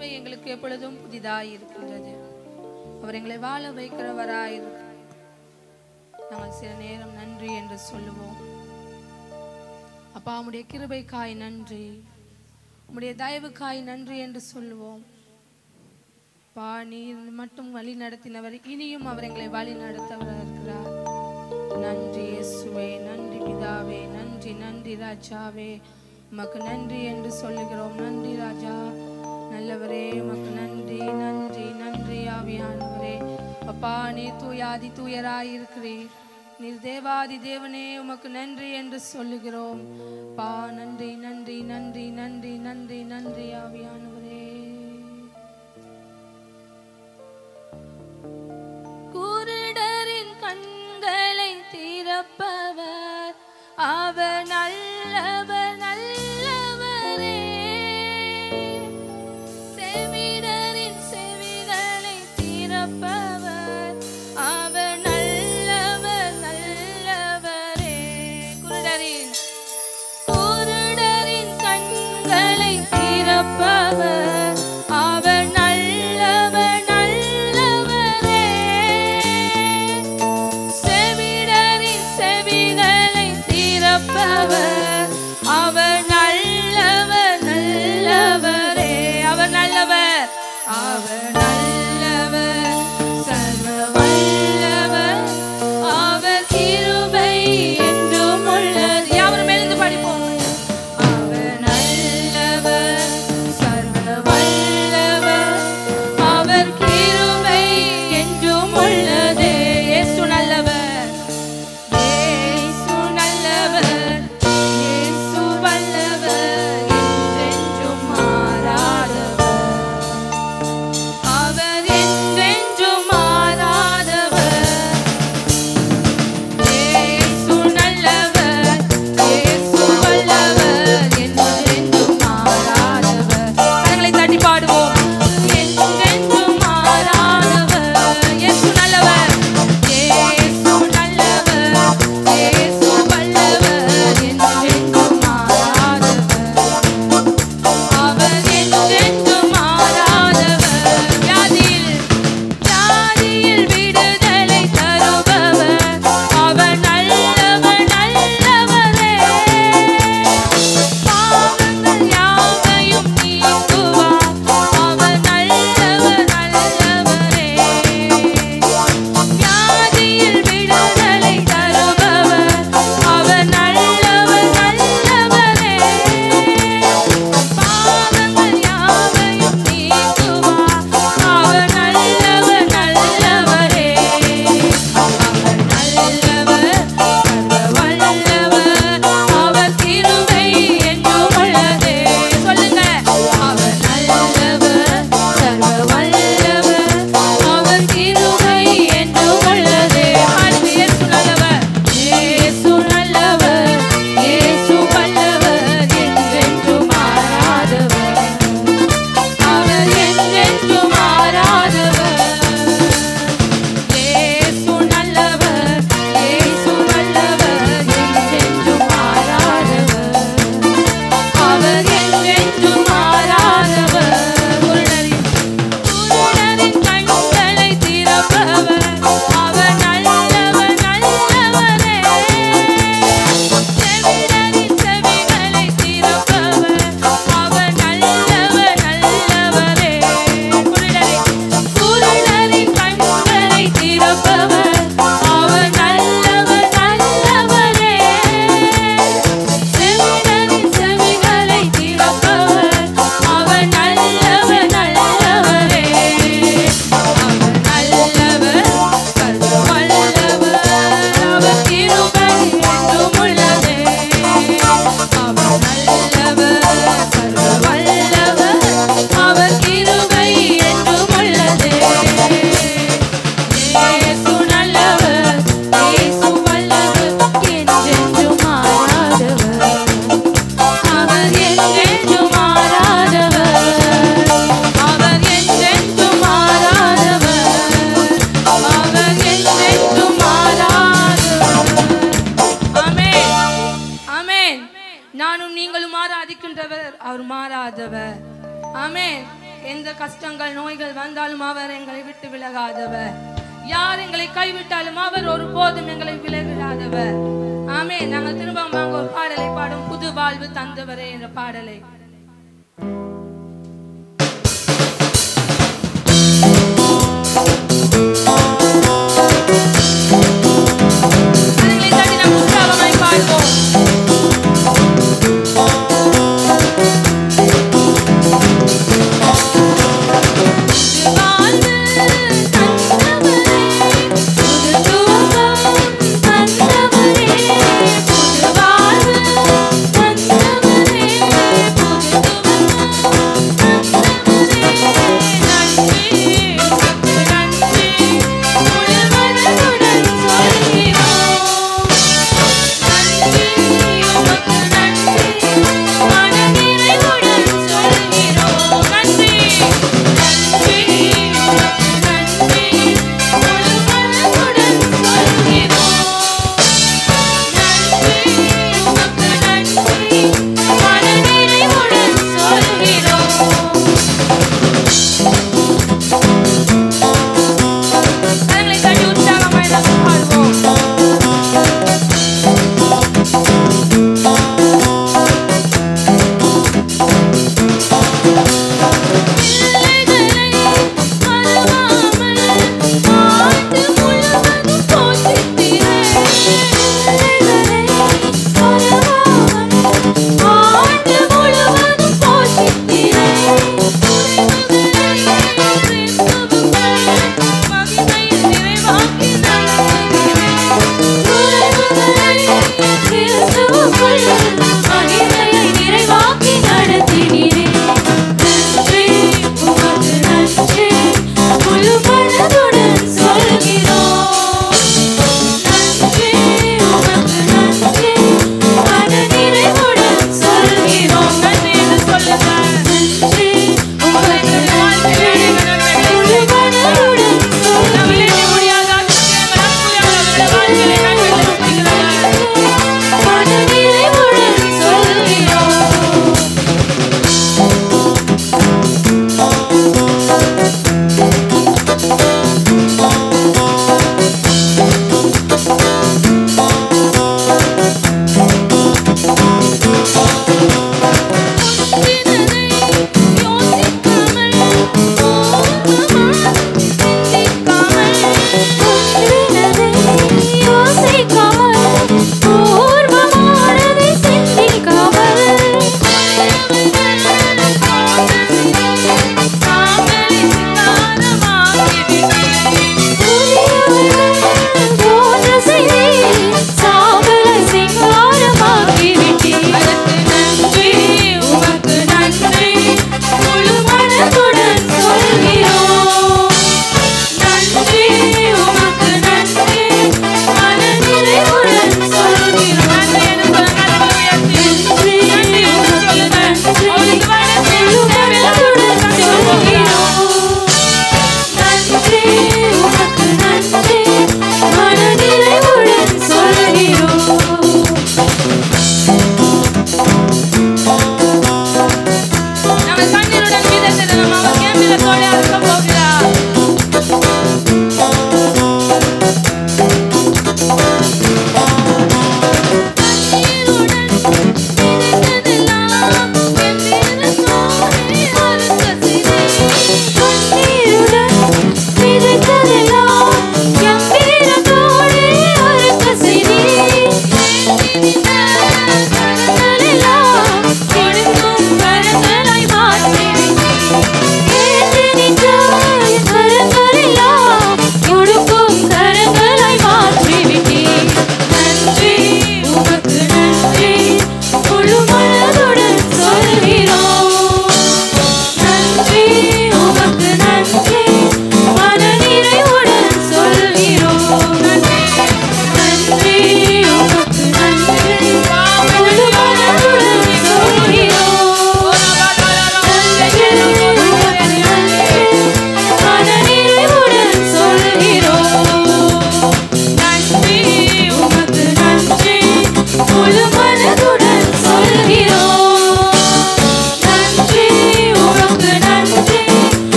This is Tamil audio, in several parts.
கிருபை எங்களுக்கு எப்பொழுதும் புதிதாய் இருக்கின்றது. அவர் எங்களை வாழ வைக்கிறவராய் நாங்கள் சில நேரம் நன்றி என்று சொல்லுவோம். அப்பா, உம்முடைய கிருபைக்காய் நன்றி, உம்முடைய தயவுக்காய் நன்றி என்று சொல்லுவோம். அப்பா, நீர் மட்டும் வழி நடத்தினவர், இனியும் அவர் எங்களை வழி நடத்தவர் இருக்கிறார். நன்றி இயேசுவே, நன்றி பிதாவே, நன்றி நன்றி ராஜாவே, உமக்கு நன்றி என்று சொல்லுகிறோம். நன்றி ராஜா, நல்லவரே, உமக்கு நன்றி நன்றி நன்றி ஆவியானவரே. அப்பா, நீர் தூயாதி தூயராய் இருக்கிறீர், நீர் தேவாதி தேவனே, உமக்கு நன்றி என்று சொல்லுகிறோம். பா, நன்றி நன்றி நன்றி நன்றி நன்றி நன்றி ஆவியானவரே. குருடரின் கண்களை திறப்பவர், அவர் நல்லவர் நல்லவரே. செவிடரின் செவிகளை திறப்பவர், அவர் நல்லவர் நல்லவரே. குருடரின் கண்களை திறப்பவர், அவர் நல்லவர் நல்லவரே. செவிடரின் செவிகளை திறப்பவர், அவர் நல்லவர் நல்லவரே. அவர் நல்லவர், அவர் நல்லவர், சர்வ வல்லவர், அவர் கிருபை என்றும் உள்ளது. யாவர் மேலிருந்து படிப்போம். அவர் நல்லவர், சர்வ வல்லவர், அவர் கிருபை என்றும் உள்ளது. இயேசு நல்லவர், இயேசு நல்லவர், இயேசு வல்லவர், என்றென்றும் மாறாதவர். அவர் என்றென்றும் மாறாதவர். இயேசு நல்லவர், இயேசு வல்லவர், என்றென்றும் மாறாதவர். கரங்களை தட்டி பாடுவோம். என்றென்றும் மாறாதவர். இயேசு நல்லவர், இயேசு நல்லவர், இயேசு வல்லவர், என்றென்றும் மாறாதவர். அவர் என்றென்றும் மாறாதவர். வியாதியில் விடுதலை தருபவர், அவர் நல்லவர் நல்லவரே. பாவங்கள் யாவையும் நீக்குவார், அவர் நல்லவர் நல்லவரே. வியாதியில் விடுதலை தருபவர், அவர் நல்லவர் நல்லவரே. பாவங்கள் யாவையும் நீக்குவார், அவர் நல்லவர் நல்லவரே. அவர் நல்லவர், சர்வ வல்லவர், அவர் கிருபை என்றும் உள்ளது. சொல்லுங்க. அவர் நல்லவர், சர்வ வல்லவர், அவர் கிருபை என்றும் உள்ளது. இயேசு நல்லவர், இயேசு நல்லவர், இயேசு வல்லவர், என்றென்றும் மாறாதவர். அவர் என்றென்றும் மாறாதவர். இயேசு நல்லவர், இயேசு வல்லவர், என்றென்றும் மாறாதவர். அவர் என்றென்றும் மாறாதவர். குருடரின் கண்களை திறப்பவர், அவர் நல்லவர் நல்லவரே. செவிடரின் செவிகளை திறப்பவர், அவர் நல்லவர் நல்லவரே. குருடரின் கண்களை திறப்பவர், அவர் நல்லவர் நல்லவரே. செவிடரின் செவிகளை திறப்பவர், அவர் நல்லவர் நல்லவரே. அவர் நல்லவர், சர்வ வல்லவர், அவர் கிருபை என்றும் உள்ளது. அவர் நல்லவர், சர்வ வல்லவர், அவர் கிருபை என்றும் உள்ளது. இயேசு நல்லவர், இயேசு வல்லவர், என்றென்றும் மாறாதவர். அவர் என்றென்றும் மாறாதவர். அவர் என்றென்றும் மாறாதவர். அவர் என்றென்றும் மாறாதவர். ஆமென், ஆமென். நானும் நீங்களும் ஆராதிக்கின்றவர், அவர் மாறாதவர். ஆமென். எந்த கஷ்டங்கள் நோய்கள் வந்தாலும் அவர் எங்களை விட்டு விலகாதவர். யார் எங்களை கைவிட்டாலும் அவர் ஒருபோதும் எங்களை விலகிடாதவர். ஆமே. நாங்கள் திரும்ப ஒரு பாடலை பாடும், புது வாழ்வு தந்தவரே என்ற பாடலை. புது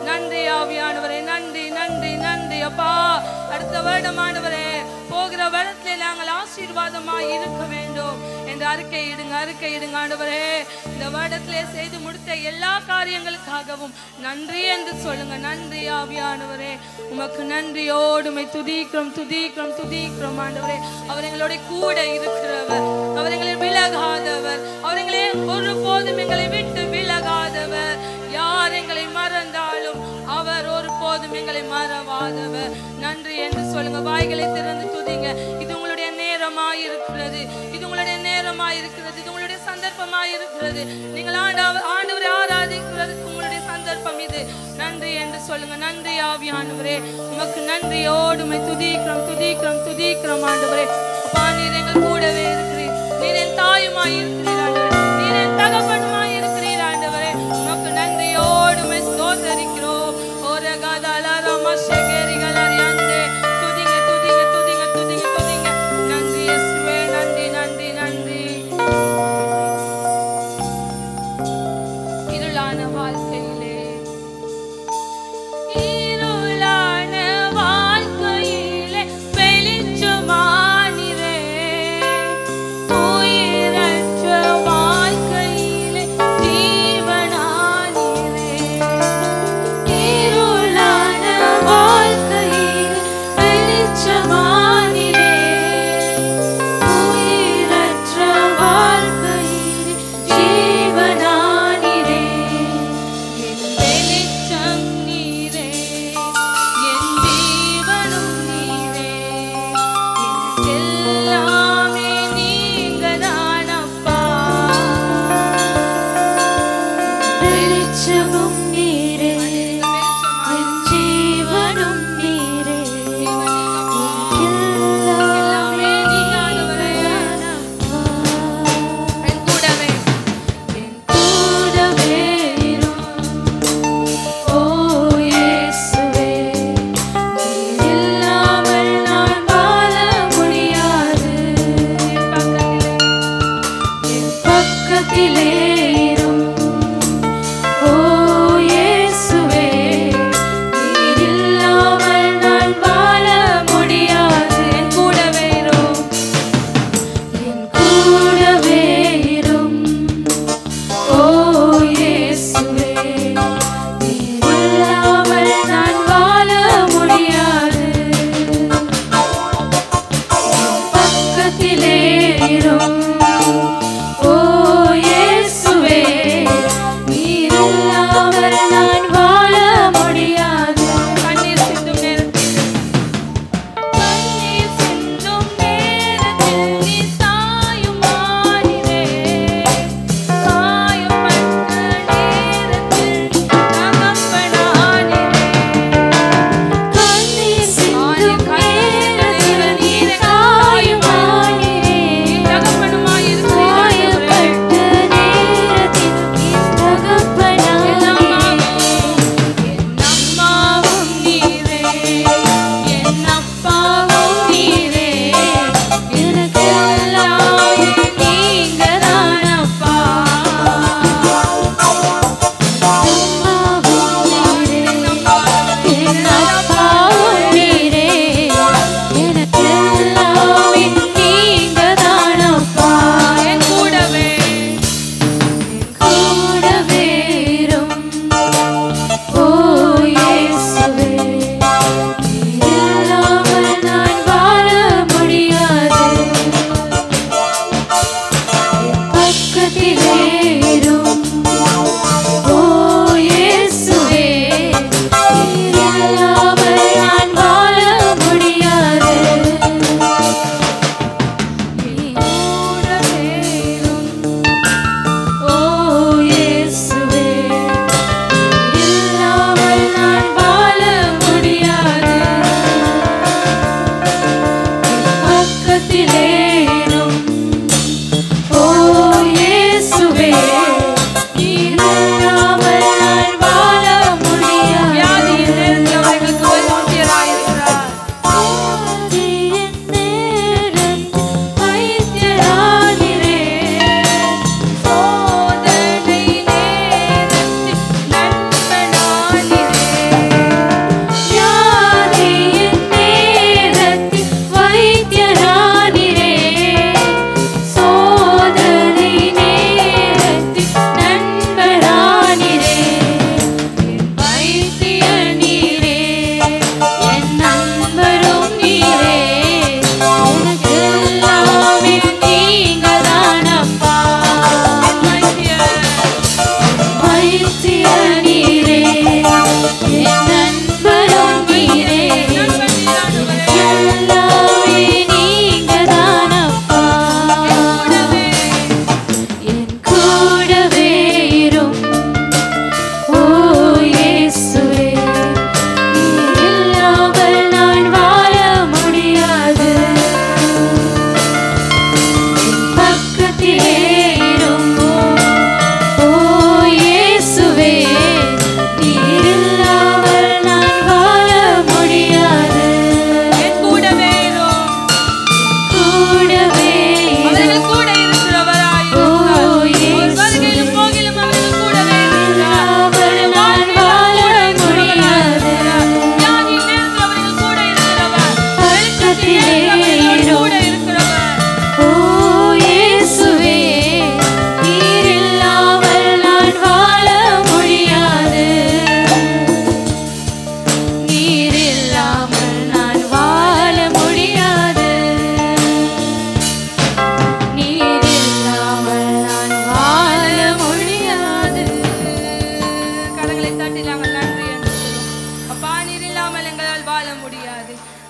நன்றி ஆவியானவரே, நன்றி நன்றி நன்றி அப்பா. அடுத்த வருடம் ஆண்டவரே போகிற வருடத்திலே நாங்கள் ஆசீர்வாதமாய் இருக்க வேண்டும் என்று அறிக்கையிடுங்க ஆண்டவரே. இந்த வருடத்திலே செய்து முடித்த எல்லா காரியங்களுக்காகவும் நன்றி என்று சொல்லுங்க. நன்றி ஆவியானவரே, உமக்கு நன்றியோடு துதிக்கிறோம் ஆண்டவரே. அவர் எங்களோட கூட இருக்கிறவர், அவர் எங்களை விலகாதவர், அவர் எங்களை ஒருபோதும் எங்களை விட்டு விலகாதவர். யார் எங்களை மறந்தாலும் அவர் ஒருபோதும் எங்களை மறவாதவர். நன்றி என்று சொல்லுங்க. வாய்களை திறந்து துதிங்க. இது உங்களுடைய நேரமாயிருக்கிறது, இது உங்களுடைய நேரமாயிருக்கிறது, இது உங்களுடைய சந்தர்ப்பமாயிருக்கிறது. நீங்கள் ஆண்டவரை ஆராதிக்கிறதுக்கு உங்களுடைய சந்தர்ப்பம் இது. நன்றி என்று சொல்லுங்க. நன்றி ஆவியானவரே, உமக்கு நன்றியோடு துதிக்கிறோம் ஆண்டவரே. அப்பா, நீர் எங்கள் கூடவே இருக்கிறீர், நீர் என் தாயுமாய் இருக்கிறீர் ஆண்டவரே, நீர் என் தகப்பனுமாய் இருக்கிறீர் ஆண்டவரே. உமக்கு நன்றியோடு ஸ்தோத்தரிக்கிறோம். துதிங்க துதிங்க துதிங்க துதிங்க துதிங்க. நன்றி இயேசுவே, நன்றி நன்றி நன்றி. இருளான வாழ்க்கையிலே வெளிச்சமானிரே, உயிரற்ற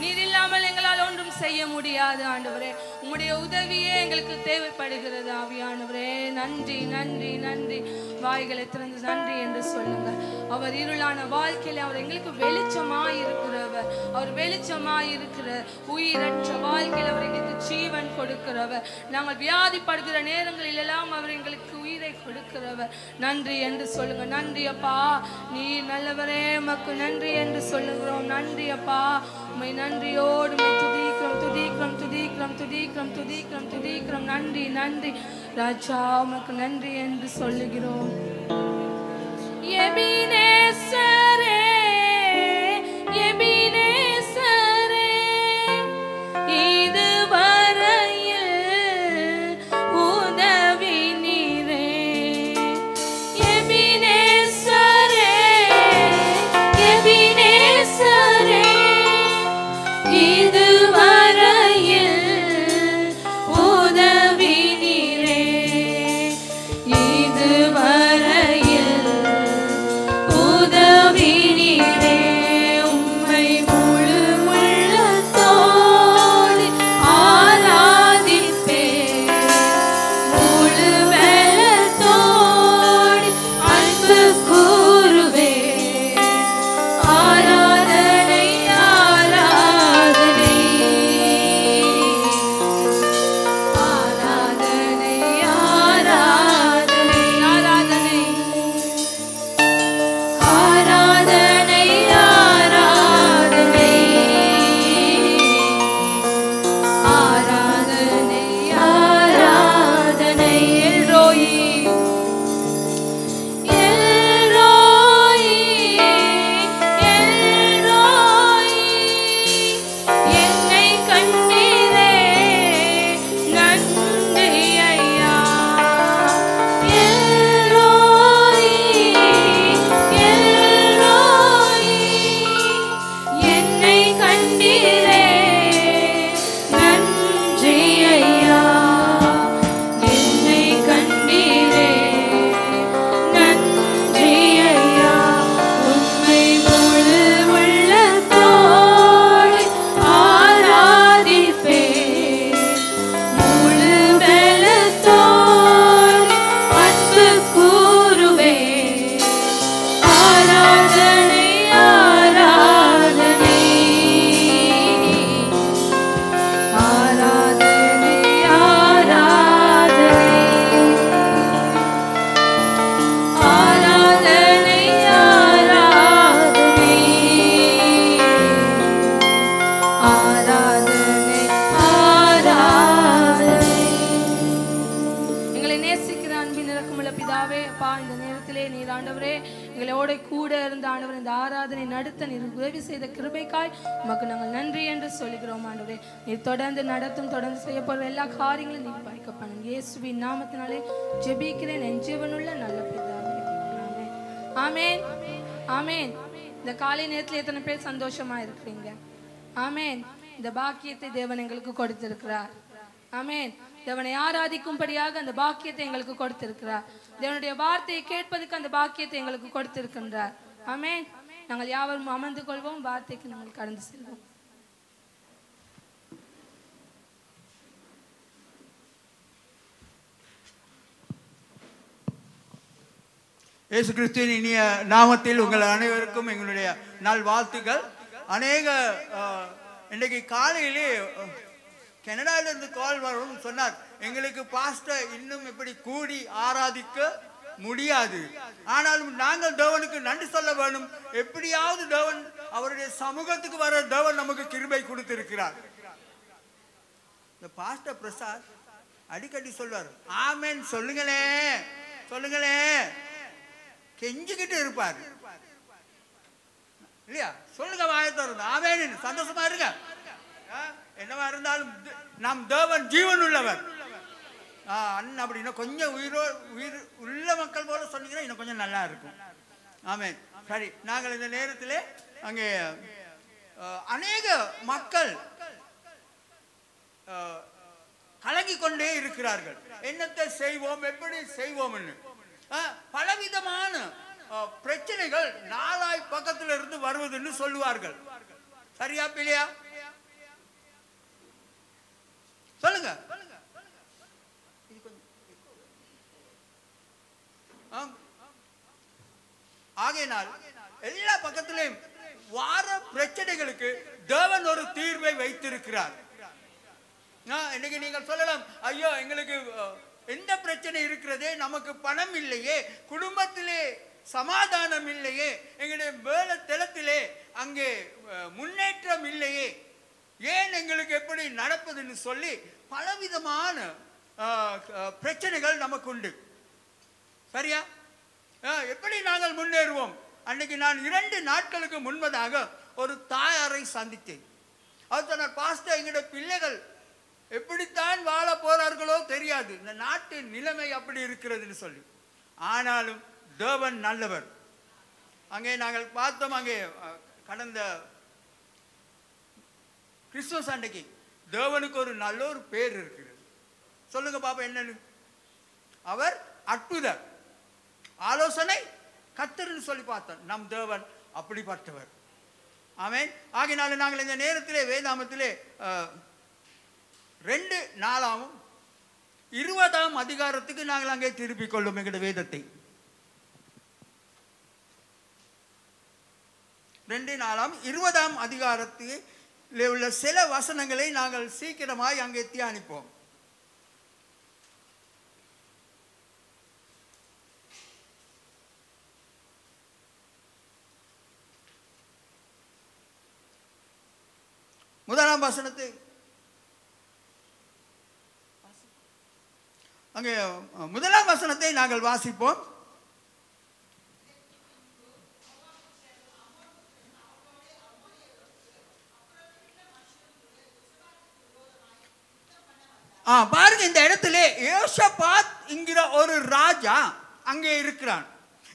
நீர் இல்லாமல் எங்களால் ஒன்றும் செய்ய முடியாது ஆண்டவரே. உம்முடைய உதவியே எங்களுக்கு தேவைப்படுகிறது ஆவியானவரே. நன்றி நன்றி நன்றி. வாய்களை திறந்து நன்றி என்று சொல்லுங்க. அவர் இருளான வாழ்க்கையில அவர் எங்களுக்கு வெளிச்சமாய் இருக்கிறவர். அவர் வெளிச்சமாய் இருக்கிற உயிரற்ற வாழ்க்கையில் அவர் எங்களுக்கு ஜீவன் கொடுக்கிறவர். நாங்கள் வியாதிப்படுகிற நேரங்களில் எல்லாம் அவர் எங்களுக்கு உயிரை கொடுக்கிறவர். நன்றி என்று சொல்லுங்க. நன்றி அப்பா, நீ நல்லவரே, உமக்கு நன்றி என்று சொல்லுகிறோம். நன்றி அப்பா, உம்மை நன்றியோடு துதிக்கிறோம் துதிக்கிறோம் துதிக்கிறோம் துதிக்கிறோம் துதிக்கிறோம் துதிக்கிறோம். நன்றி நன்றி ராஜா, உமக்கு நன்றி என்று சொல்லுகிறோம். எபினேசரே எபினேசரே, இதுவரையில் உதவி நீரே. எபினேசரே எபினேசரே, இதுவரையில் உதவி நீரே. இதுவரையில் உதவி நீரே. உம்மை முழு உள்ளத்தோடு ஆராதிப்பேன். முழு பலத்தோடு அன்பு கூறுவேன். ஆராதனை ஆராதனை ஆராதனை ஆராதனை ஆராதனை ஆராதனை ஆராதனை ஆராதனை. எல்ரோயி எல்ரோயி எல்ரோயி, என்னை கண்டீரே நன்றி ஐயா. எல்ரோயி எல்ரோயி, என்னை கண்டீரே நன்றி ஐயா. என்னை கண்டீரே நன்றி ஐயா. உம்மை முழு உள்ளத்தோடு ஆராதிப்பேன். முழு பலத்தோடு அன்பு கூறுவேன். ஆராதனை ஆராதனை ஆராதனை ஆராதனை ஆராதனை ஆராதனை ஆராதனை. எங்களை நேசிக்கிற அன்பின் இரக்கமுள்ள பிதாவே, அப்பா, இந்த நேரத்திலே நீர் ஆண்டவரே எங்களோட கூட இருந்த ஆண்டவர் இந்த ஆராதனை நடத்த நீர் உதவி செய்த கிருபைக்காய் உமக்கு நாங்கள் நன்றி என்று சொல்லுகிறோம் ஆண்டவரே. நீர் தொடர்ந்து நடத்தும், தொடர்ந்து செய்ய போகிற எல்லா காரியங்களும் நீர் பாய்க்க பண்ணுங்க. இயேசுவின் நாமத்தினாலே ஜெபிக்கிறேன் என் ஜீவனுள்ள நல்ல பிதாவே. ஆமென் ஆமென். இந்த காலை நேரத்தில் எத்தனை பேர் சந்தோஷமா இருக்கிறீங்க? ஆமென். இந்த பாக்கியத்தை தேவன் எங்களுக்கு கொடுத்திருக்கிறார். ஆமென். தேவனை ஆராதிக்கும்படியாக அந்த பாக்கியத்தை எங்களுக்கு கொடுத்திருக்கிறார். தேவனுடைய வார்த்தையை கேட்பதற்கு அந்த பாக்கியத்தை எங்களுக்கு கொடுத்திருக்கின்றார். ஆமென். நாங்கள் யாவரும் அமர்ந்து கொள்வோம். வார்த்தைக்கு நாங்கள் கடந்து செல்வோம். இயேசு கிறிஸ்துவின் இனிய நாமத்தில் உங்கள் அனைவருக்கும் எங்களுடைய நல்வாழ்த்துக்கள். அநேக இன்றைக்கு காலையிலே கனடாவிலிருந்து கால் வரும் சொன்னார், எங்களுக்கு பாஸ்டர் இன்னும் இப்படி கூடி ஆராதிக்க முடியாது, ஆனாலும் நாங்கள் தேவனுக்கு நன்றி சொல்ல வேண்டும். எப்படியாவது தேவன் அவருடைய சமூகத்துக்கு வர தேவன் நமக்கு கிருபை கொடுத்திருக்கிறார். இந்த பாஸ்டர் பிரசாத் அடிக்கடி சொல்வார், ஆமென் சொல்லுங்களே சொல்லுங்களே, கெஞ்சிக்கிட்டு இருப்பார் இல்லையா? சொல்லுங்க, வாயத்தோடு ஆமென், சந்தோஷமா இருங்க. என்னவா இருந்தாலும் நாம் தேவன் ஜீவன் உள்ளவர். அண்ணன் அப்படின்னா கொஞ்சம் உயிர் உள்ள மக்கள் போல சொன்னீங்கன்னா இன்னும் கொஞ்சம் நல்லா இருக்கும். ஆமென். சரி, நாங்கள் இந்த நேரத்தில் அங்கே அநேக மக்கள் கலங்கி கொண்டே இருக்கிறார்கள். என்னத்தை செய்வோம், எப்படி செய்வோம், பலவிதமான பிரச்சனைகள் நாலாய் பக்கத்தில் இருந்து வருவதுன்னு சொல்லுவார்கள். சரியா பிள்ளையா? சொல்லுங்க. ஆகையினால் எல்லா பக்கத்திலும் வார பிரச்சனைகளுக்கு தேவன் ஒரு தீர்வை வைத்திருக்கிறார். இன்னைக்கு நீங்கள் சொல்லலாம், ஐயோ எங்களுக்கு எந்த பிரச்சனை இருக்கிறதே, நமக்கு பணம் இல்லையே, குடும்பத்திலே சமாதானம் இல்லையே, எங்களுடைய வேலை தளத்திலே அங்கே முன்னேற்றம் இல்லையே, ஏன் எங்களுக்கு எப்படி நடப்பதுன்னு சொல்லி பலவிதமான பிரச்சனைகள் நமக்கு உண்டு. சரியா? எப்படி நாங்கள் முன்னேறுவோம்? அன்னைக்கு நான் 2 நாட்களுக்கு முன்பதாக ஒரு தாயாரை சந்தித்தேன். அவர் சொன்னார், பாஸ்டர் எங்களுடைய பிள்ளைகள் எப்படித்தான் வாழ போறார்களோ தெரியாது, இந்த நாட்டின் நிலைமை அப்படி இருக்கிறதுன்னு சொல்லி. ஆனாலும் தேவன் நல்லவர். அங்கே நாங்கள் பார்த்தோம், அங்கே கடந்த கிறிஸ்துமஸ் அன்றைக்கு தேவனுக்கு ஒரு நல்ல ஒரு பேர் இருக்கிறது. சொல்லுங்க பாப்பா என்னன்னு? அவர் அற்புதர், ஆலோசனை கர்த்தர்னு சொல்லி பார்த்தோம். நம் தேவன் அப்படிப்பட்டவர். ஆமென். ஆகினாலும் நாங்கள் இந்த நேரத்திலே வேதாமத்திலே 2 நாளாகவும் 20ஆம் அதிகாரத்துக்கு நாங்கள் அங்கே திருப்பிக் கொள்ளும் எங்களுடைய வேதத்தை. 2 நாளாம் 20ஆம் அதிகாரத்தில் உள்ள சில வசனங்களை நாங்கள் சீக்கிரமாய் அங்கே தியானிப்போம். முதலாம் வசனத்தை அங்கே முதலாம் வசனத்தை நாங்கள் வாசிப்போம். பாருங்க, இந்த இடத்துல யோசபாத் என்கிற ஒரு ராஜா அங்கே இருக்கிறான்.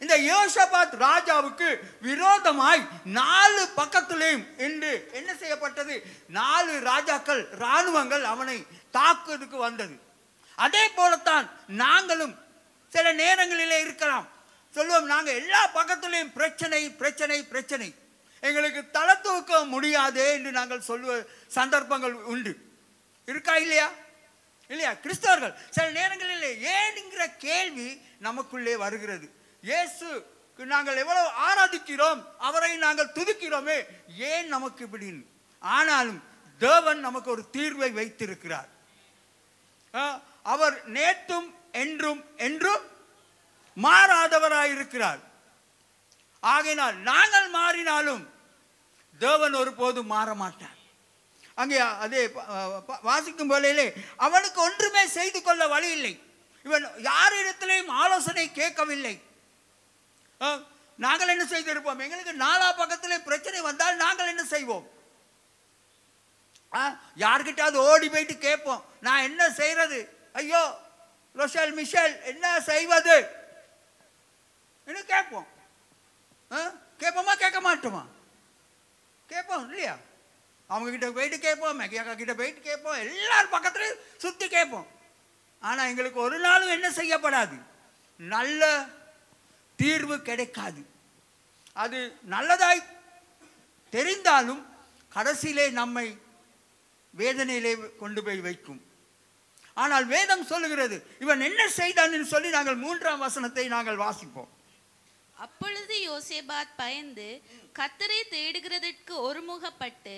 இந்த யோசபாத் ராஜாவுக்கு விரோதமாய் 4 பக்கத்திலேயும் என்று என்ன செய்யப்பட்டது? 4 ராஜாக்கள் இராணுவங்கள் அவனை தாக்குவதற்கு வந்தது. அதே போலத்தான் நாங்களும் சில நேரங்களிலே இருக்கலாம். சொல்லுவோம், நாங்கள் எல்லா பக்கத்திலையும் பிரச்சனை பிரச்சனை பிரச்சனை, எங்களுக்கு தலை தூக்க முடியாதே என்று நாங்கள் சொல்லுவ சந்தர்ப்பங்கள் உண்டு. இருக்கா இல்லையா? இல்லையா? கிறிஸ்தவர்கள் சில நேரங்களிலே ஏன்ங்கிற கேள்வி நமக்குள்ளே வருகிறது. இயேசுக்கு நாங்கள் எவ்வளவு ஆராதிக்கிறோம், அவரை நாங்கள் துதிக்கிறோமே, ஏன் நமக்கு இப்படின்னு. ஆனாலும் தேவன் நமக்கு ஒரு தீர்வை வைத்திருக்கிறார். அவர் நேற்றும் என்றும் என்றும் மாறாதவராயிருக்கிறார். ஆகையினால் நாங்கள் மாறினாலும் தேவன் ஒருபோதும் மாற மாட்டார். அங்கே அதே வாசிக்கும் போலே அவனுக்கு ஒன்றுமே செய்து கொள்ள வழி இல்லை. இவன் யாரிடத்திலையும் ஆலோசனை கேட்கவில்லை. நாங்கள் என்ன செய்திருப்போம்? எங்களுக்கு 4 பக்கத்திலே பிரச்சனை வந்தால் நாங்கள் என்ன செய்வோம்? யார்கிட்டாவது ஓடி போயிட்டு கேட்போம், நான் என்ன செய்யறது, ஐயோ ரோஷல் மிஷேல் என்ன செய்வது என்ன கேட்போம். கேட்போமா கேட்க மாட்டோமா? கேட்போம் இல்லையா? அவங்க கிட்ட போயிட்டு கேட்போம், மெக்கியாக்கா கிட்ட போயிட்டு கேட்போம், எல்லாரும் பக்கத்துலையும் சுற்றி கேட்போம். ஆனால் எங்களுக்கு ஒரு நாளும் என்ன செய்யப்படாது, நல்ல தீர்வு கிடைக்காது. அது நல்லதாய் தெரிந்தாலும் கடைசியிலே நம்மை வேதனையிலே கொண்டு போய் வைக்கும். ஆனால் வேதம் சொல்லுகிறது இவன் என்ன செய்தான் சொல்லி நாங்கள் 3ஆம் வசனத்தை நாங்கள் வாசிப்போம். அப்பொழுது யோசேபாத் பயந்து கர்த்தரை தேடுகிறதற்கு ஒருமுகப்பட்டு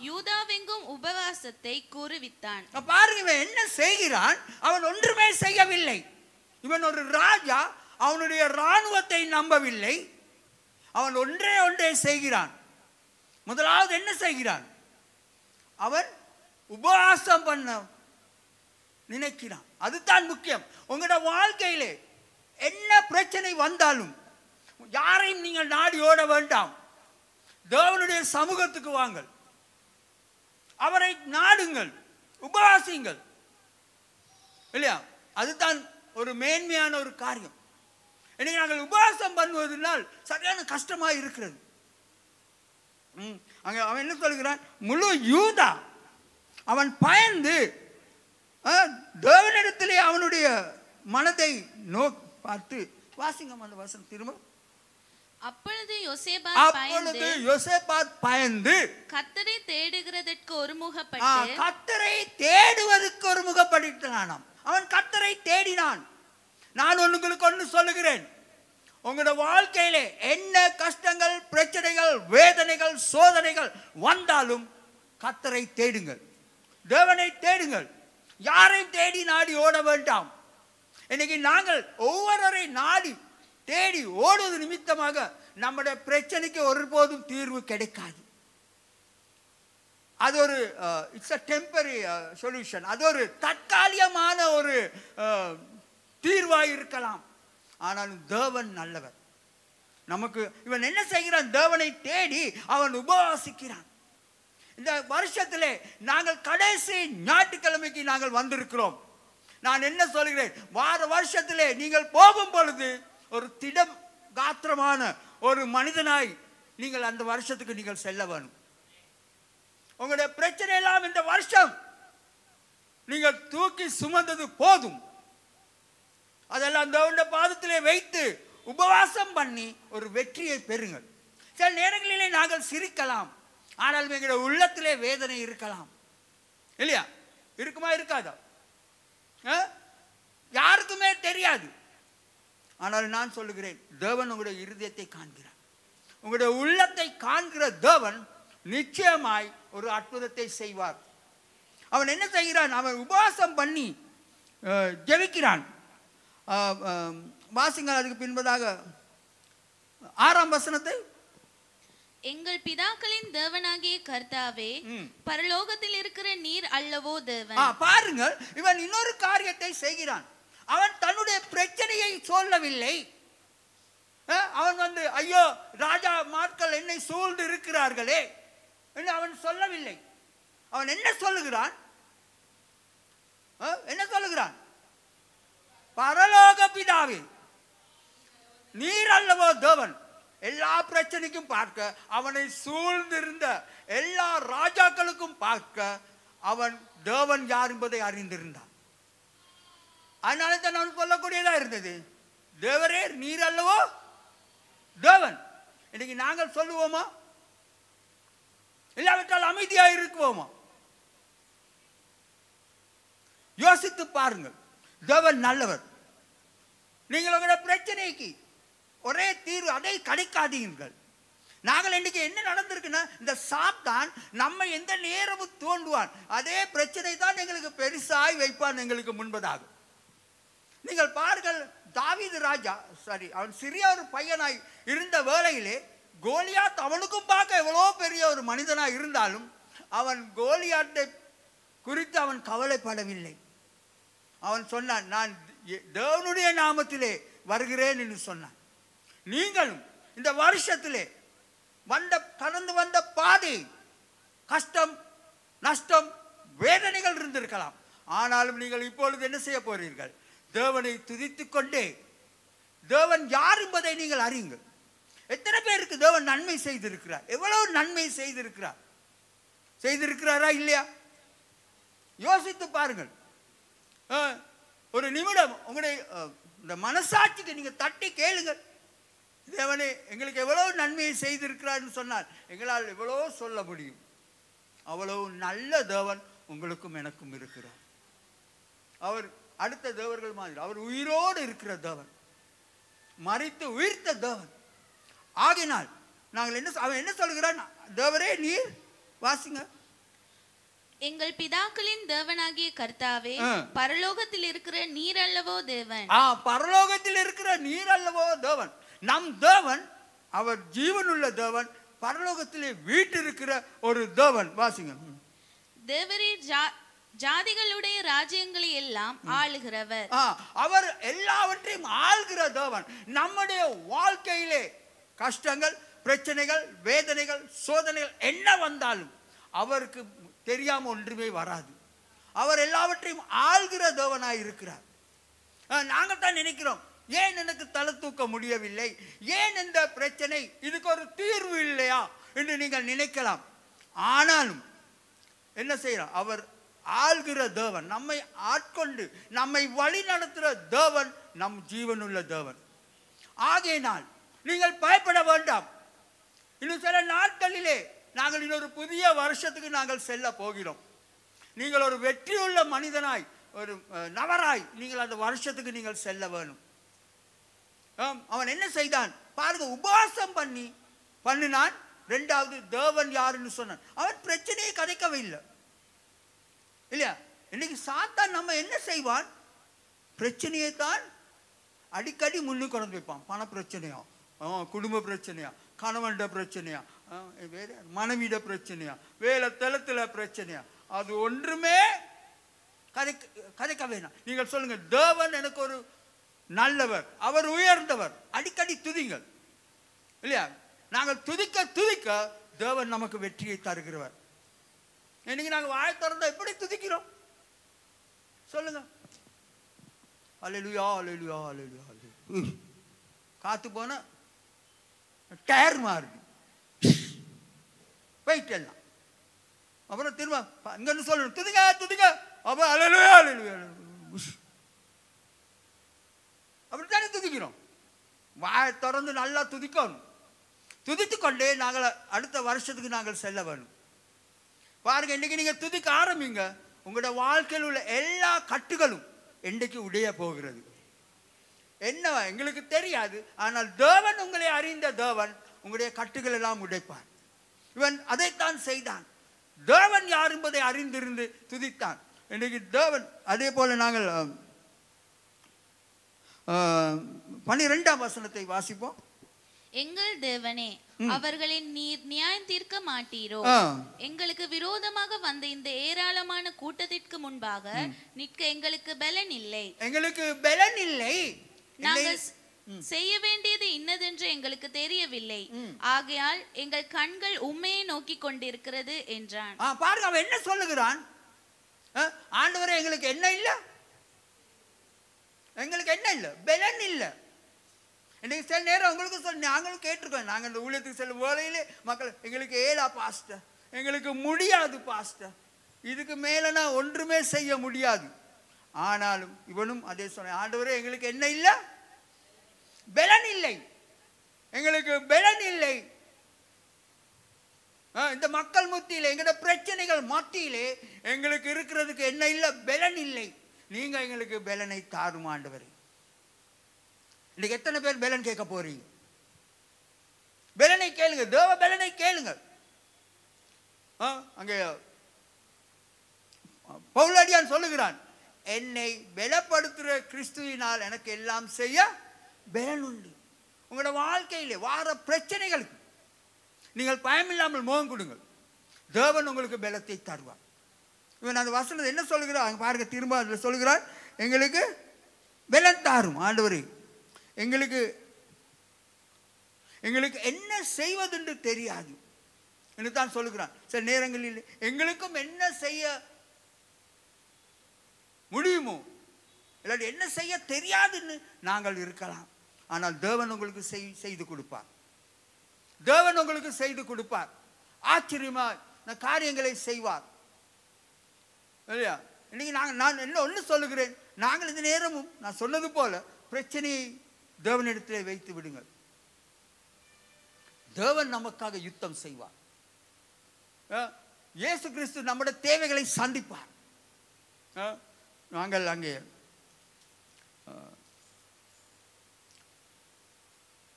யூதாவெங்கும் உபவாசத்தை கூறுவித்தான். பாருங்க, இவன் என்ன செய்கிறான்? அவன் ஒன்றுமே செய்யவில்லை. இவன் ஒரு ராஜா, அவனுடைய இராணுவத்தை நம்பவில்லை. அவன் ஒன்றே செய்கிறான். முதலாவது என்ன செய்கிறான்? அவன் உபவாசம் பண்ண நினைக்கிறான். அதுதான் முக்கியம். உங்களோட வாழ்க்கையிலே என்ன பிரச்சனை வந்தாலும் யாரையும் நீங்கள் நாடி ஓட வேண்டாம். தேவனுடைய சமூகத்துக்கு வாங்கள், அவரை நாடுங்கள், உபவாசிங்கள் இல்லையா? அதுதான் ஒரு மேன்மையான ஒரு காரியம். இன்னைக்கு நாங்கள் உபவாசம் பண்ணுவதனால் சரியான கஷ்டமாக இருக்கிறது. அங்க அவன் என்ன சொல்கிறான்? முழு யூதா அவன் பயந்து தேவனிடத்திலே அவனுடைய மனதை பார்த்து வாசிங்க அந்த வசனம் திரும்ப. அப்பொழுது யோசேபாத் பயந்து கர்த்தரை தேடுகிறதற்கு ஒருமுகப்பட்டு கர்த்தரை தேடுவதற்கு ஒருமுகப்பட்டானாம். அவன் கர்த்தரை தேடினான். நான் உங்களுக்கு ஒன்று சொல்லுகிறேன், உங்களோட வாழ்க்கையிலே என்ன கஷ்டங்கள், பிரச்சனைகள், வேதனைகள், சோதனைகள் வந்தாலும் கர்த்தரை தேடுங்கள், தேவனை தேடுங்கள். யாரையும் தேடி நாடி ஓட வேண்டாம். இன்னைக்கு நாங்கள் ஒவ்வொருவரை நாடி தேடி ஓடுவது நிமித்தமாக நம்முடைய பிரச்சனைக்கு ஒருபோதும் தீர்வு கிடைக்காது. அது ஒரு இட்ஸ் அ டெம்பரரி சொல்யூஷன். அது ஒரு தற்காலிகமான ஒரு தீர்வாக இருக்கலாம். ஆனாலும் தேவன் நல்லவர். நமக்கு இவன் என்ன செய்கிறான்? தேவனை தேடி அவன் உபவாசிக்கிறான். இந்த வருஷத்திலே நாங்கள் கடைசி ஞாயிற்றுக்கிழமைக்கு நாங்கள் வந்திருக்கிறோம். நான் என்ன சொல்கிறேன், வார வருஷத்திலே நீங்கள் போகும் பொழுது ஒரு திடம் காத்திரமான ஒரு மனிதனாய் நீங்கள் அந்த வருஷத்துக்கு நீங்கள் செல்ல வேணும். உங்களுடைய பிரச்சனை எல்லாம் இந்த வருஷம் நீங்கள் தூக்கி சுமந்தது போதும். அதெல்லாம் தேவனுடைய பாதத்திலே வைத்து உபவாசம் பண்ணி ஒரு வெற்றியை பெறுங்கள். சில நேரங்களிலே நாங்கள் சிரிக்கலாம், ஆனால் எங்களுடைய உள்ளத்திலே வேதனை இருக்கலாம். இல்லையா? இருக்குமா இருக்காதா? யாருக்குமே தெரியாது. ஆனால் நான் சொல்லுகிறேன், தேவன் உங்களுடைய இருதயத்தை காண்கிறார். உங்களுடைய உள்ளத்தை காண்கிற தேவன் நிச்சயமாய் ஒரு அற்புதத்தை செய்வார். அவன் என்ன செய்கிறான்? அவன் உபவாசம் பண்ணி ஜெபிக்கிறான். வாசிங்கள் அதுக்கு பின்பதாக 6ஆம் வசனத்தை. எங்கள் பிதாக்களின் தேவனாகிய கர்த்தாவே, பரலோகத்தில் இருக்கிற நீர் அல்லவோ தேவன். பாருங்கள், இவன் இன்னொரு காரியத்தை செய்கிறான். அவன் தன்னுடைய பிரச்சனையை சொல்லவில்லை. அவன் வந்து ஐயோ ராஜா மாட்கள் என்னை சூழ்ந்து இருக்கிறார்களே என்று அவன் சொல்லவில்லை. அவன் என்ன சொல்லுகிறான்? என்ன சொல்லுகிறான்? பரலோக பிதாவே, நீர் அல்லவோ தேவன். எல்லா பிரச்சனைக்கும் பார்க்க, அவனை சூழ்ந்திருந்த எல்லா ராஜாக்களுக்கும் பார்க்க அவன் தேவன் யார் என்பதை அறிந்திருந்தான். அதனால தான் அவன் சொல்லக்கூடியதா இருந்தது, தேவரே நீர் அல்லவோ தேவன். இன்னைக்கு நாங்கள் சொல்லுவோமா? இல்லாவிட்டால் அமைதியாக இருக்குவோமா? யோசித்து பாருங்கள். தேவன் நல்லவர். நீங்கள் உங்களுடைய பிரச்சனைக்கு ஒரே தீர்வு அதை கிடைக்காதீர்கள். நாங்கள் இன்னைக்கு என்ன நடந்திருக்குன்னா, இந்த சாத்தான் நம்ம எந்த நேரமும் தோண்டுவான். அதே பிரச்சனை தான் எங்களுக்கு பெருசாய் வைப்பான் எங்களுக்கு முன்பதாக. நீங்கள் பாருங்கள், தாவீது ராஜா அவன் சிறிய ஒரு பையனாய் இருந்த வேளையிலே கோலியாத் அவனுக்கும் பார்க்க எவ்வளோ பெரிய ஒரு மனிதனாய் இருந்தாலும் அவன் கோலியாத்தை குறித்து அவன் கவலைப்படவில்லை. அவன் சொன்னான், நான் தேவனுடைய நாமத்திலே வருகிறேன் என்று சொன்னான். நீங்களும் இந்த வருஷத்திலே கடந்து வந்த பாதை கஷ்டம், நஷ்டம், வேதனைகள் இருந்திருக்கலாம். ஆனாலும் நீங்கள் இப்பொழுது என்ன செய்ய போறீர்கள்? தேவனை துதித்துக் கொண்டே தேவன் யார் என்பதை நீங்கள் அறியுங்கள். எத்தனை பேருக்கு தேவன் நன்மை செய்திருக்கிறார்? எவ்வளவு நன்மை செய்திருக்கிறாரா இல்லையா? யோசித்து பாருங்கள். ஒரு நிமிடம் உங்களுடைய இந்த மனசாட்சிக்கு நீங்க தட்டி கேளுங்கள். தேவனே எங்களுக்கு எவ்வளவு நன்மையை செய்திருக்கிறார்னு சொன்னார். எங்களால் எவ்வளோ சொல்ல முடியும். அவ்வளவு நல்ல தேவன் உங்களுக்கும் எனக்கும் இருக்கிறார். அவர் அடுத்த தேவர்கள் மாதிரி அவர் உயிரோடு இருக்கிற தேவன், மரித்து உயிர்த்த தேவன். ஆகினால் நாங்கள் அவன் என்ன சொல்கிறான்? தேவரே நீர், வாசிங்க. எங்கள் பிதாக்களின் தேவனாகிய கர்த்தாவே, பரலோகத்தில் இருக்கிற நீர் அல்லவோ தேவன். பரலோகத்தில் இருக்கிற நீர் அல்லவோ தேவன். நம் தேவன் அவர் ஜீவனுள்ள தேவன், பரலோகத்திலே வீட்டிருக்கிற ஒரு தேவன். வாசிங்க. தேவரே ஜாதிகளுடைய ராஜ்யங்களை எல்லாம் ஆளுகிறவர். அவர் எல்லாவற்றையும் ஆள்கிற தேவன். நம்முடைய வாழ்க்கையிலே கஷ்டங்கள், பிரச்சனைகள், வேதனைகள், சோதனைகள் என்ன வந்தாலும் அவருக்கு தெரியாம ஒன்றுமே வராது. அவர் எல்லாவற்றையும் ஆள்கிற தேவனாய் இருக்கிறார். நாங்கள் தான் நினைக்கிறோம், ஏன் எனக்கு தலை தூக்க முடியவில்லை, ஏன் இந்த பிரச்சனை, இதுக்கு ஒரு தீர்வு இல்லையா என்று நீங்கள் நினைக்கலாம். ஆனாலும் என்ன செய்யலாம்? அவர் ஆள்கிற தேவன், நம்மை ஆட்கொண்டு நம்மை வழி நடத்துகிற தேவன் நம் ஜீவனுள்ள தேவன். ஆகையினால் நீங்கள் பயப்பட வேண்டாம். இன்னும் சில நாட்களிலே நாங்கள் இன்னொரு புதிய வருஷத்துக்கு நாங்கள் செல்ல போகிறோம். நீங்கள் ஒரு வெற்றியுள்ள மனிதனாய், ஒரு நபராய் நீங்கள் அந்த வருஷத்துக்கு நீங்கள் செல்ல வேணும். அவன் என்ன செய்தான் பாருங்க, உபவாசம் பண்ணினான். ரெண்டாவது தேவன் யாருன்னு சொன்னான். அவன் பிரச்சனையை கதைக்கவே இல்லை இல்லையா? இன்னைக்கு சாத்தான் நம்ம என்ன செய்வான், பிரச்சனையை தான் அடிக்கடி முன்னுக்கு கொண்டு வைப்பான். பண பிரச்சனையா, குடும்ப பிரச்சனையா, கணவன்ட பிரச்சனையா, வேற மனைவிட பிரச்சனையா, வேலை தளத்துல பிரச்சனையா, அது ஒன்றுமே கதைக்க வேணாம். நீங்கள் சொல்லுங்க, தேவன் எனக்கு ஒரு நல்லவர், அவர் உயர்ந்தவர், அடிக்கடி துதிங்கள் இல்லையா? நாங்கள் துதிக்க துதிக்க தேவன் நமக்கு வெற்றியை தருகிறவர். இன்னைக்கு நாங்கள் வாய் திறந்தா எப்படி துதிக்கிறோம் சொல்லுங்க? அல்லேலூயா அல்லேலூயா அல்லேலூயா அல்லேலூயா. காத்து போன டயர் மாறுது போயிட்டு எல்லாம். அப்புறம் திரும்ப இங்கன்னு சொல்லணும், துதிங்க துதிங்க, அப்ப அல்லேலூயா அல்லேலூயா அப்படித்தானே துதிக்கிறோம். வாயை திறந்து நல்லா துதிக்கணும். துதித்து கொண்டே நாங்கள் அடுத்த வருஷத்துக்கு நாங்கள் செல்ல வேணும். பாருங்க, இன்னைக்கு நீங்க துதிக்க ஆரம்பிங்க, உங்களோட வாழ்க்கையில் உள்ள எல்லா கட்டுகளும் என்றைக்கு உடைய போகிறது என்ன எங்களுக்கு தெரியாது. ஆனால் தேவன், உங்களை அறிந்த தேவன் உங்களுடைய கட்டுகள் எல்லாம் உடைப்பார். இவன் அதைத்தான் செய்தான். தேவன் யார் என்பதை அறிந்திருந்து துதித்தான். இன்னைக்கு தேவன் அதே போல நாங்கள் 12ஆம் வசனத்தை வாசிப்போம். எங்கள் தேவனே, அவர்களின் நீர் நியாயம் தீர்க்க மாட்டீரோ? எங்களுக்கு விரோதமாக வந்த இந்த ஏராளமான கூட்டத்திற்கு முன்பாக நிற்க எங்களுக்கு பலன் இல்லை. எங்களுக்கு பலன் இல்லை. நாங்கள் செய்ய வேண்டியது இன்னதென்று எங்களுக்கு தெரியவில்லை. ஆகையால் எங்கள் கண்கள் உண்மையை நோக்கி கொண்டிருக்கிறது என்றான். பாருங்க, அவன் என்ன சொல்லுகிறான்? ஆண்டவரே, எங்களுக்கு என்ன இல்லை, எங்களுக்கு என்ன இல்லை, பலன் இல்லை. இன்னைக்கு சில நேரம் உங்களுக்கு சொல்லி நாங்களும் கேட்டிருக்கோம். நாங்கள் இந்த ஊழியத்துக்கு செல்லும் வேலையிலே மக்கள், எங்களுக்கு ஏலா பாஸ்டர், எங்களுக்கு முடியாது பாஸ்டர், இதுக்கு மேலனா ஒன்றுமே செய்ய முடியாது. ஆனாலும் இவனும் அதே சொன்ன, ஆண்டவரே எங்களுக்கு என்ன இல்லை, பலன் இல்லை, எங்களுக்கு பலன் இல்லை. இந்த மக்கள் மத்தியிலே, எங்களோட பிரச்சனைகள் மத்தியிலே எங்களுக்கு இருக்கிறதுக்கு என்ன இல்லை, பலன் இல்லை. நீங்க எங்களுக்கு பலனை தாரும் ஆண்டவரே. இன்னைக்கு எத்தனை பேர் பலன் கேட்க போறீங்க? பலனை கேளுங்க, தேவ பலனை கேளுங்க. அங்கே பவுலடியான் சொல்லுகிறான், என்னை பலப்படுத்துகிற கிறிஸ்துவினால் எனக்கு எல்லாம் செய்ய பலன் உண்டு. உங்களோட வாழ்க்கையிலே வார பிரச்சனைகளுக்கு நீங்கள் பயமில்லாமல் முகம் கொடுங்கள், தேவன் உங்களுக்கு பலத்தை தருவார். இவன் அந்த வசனத்தை என்ன சொல்லுகிறான் பாருங்க, திரும்ப அதில் சொல்லுகிறான், எங்களுக்கு பலன் தாரும் ஆண்டவரே, எங்களுக்கு என்ன செய்வதென்று தெரியாது என்று தான் சொல்லுகிறான். சில நேரங்களில் எங்களுக்கும் என்ன செய்ய முடியுமோ இல்லாட்டி என்ன செய்ய தெரியாதுன்னு நாங்கள் இருக்கலாம். ஆனால் தேவன் உங்களுக்கு செய்து கொடுப்பார். தேவன் உங்களுக்கு செய்து கொடுப்பார். ஆச்சரியமான காரியங்களை செய்வார் இல்லையா? இன்னைக்கு நான் என்ன ஒன்று சொல்லுகிறேன், நாங்கள் இந்த நேரமும் நான் சொன்னது போல பிரச்சனையை தேவனிடத்திலே வைத்து விடுங்கள். தேவன் நமக்காக யுத்தம் செய்வார். இயேசு கிறிஸ்து நம்முடைய தேவைகளை சந்திப்பார். நாங்கள் அங்கே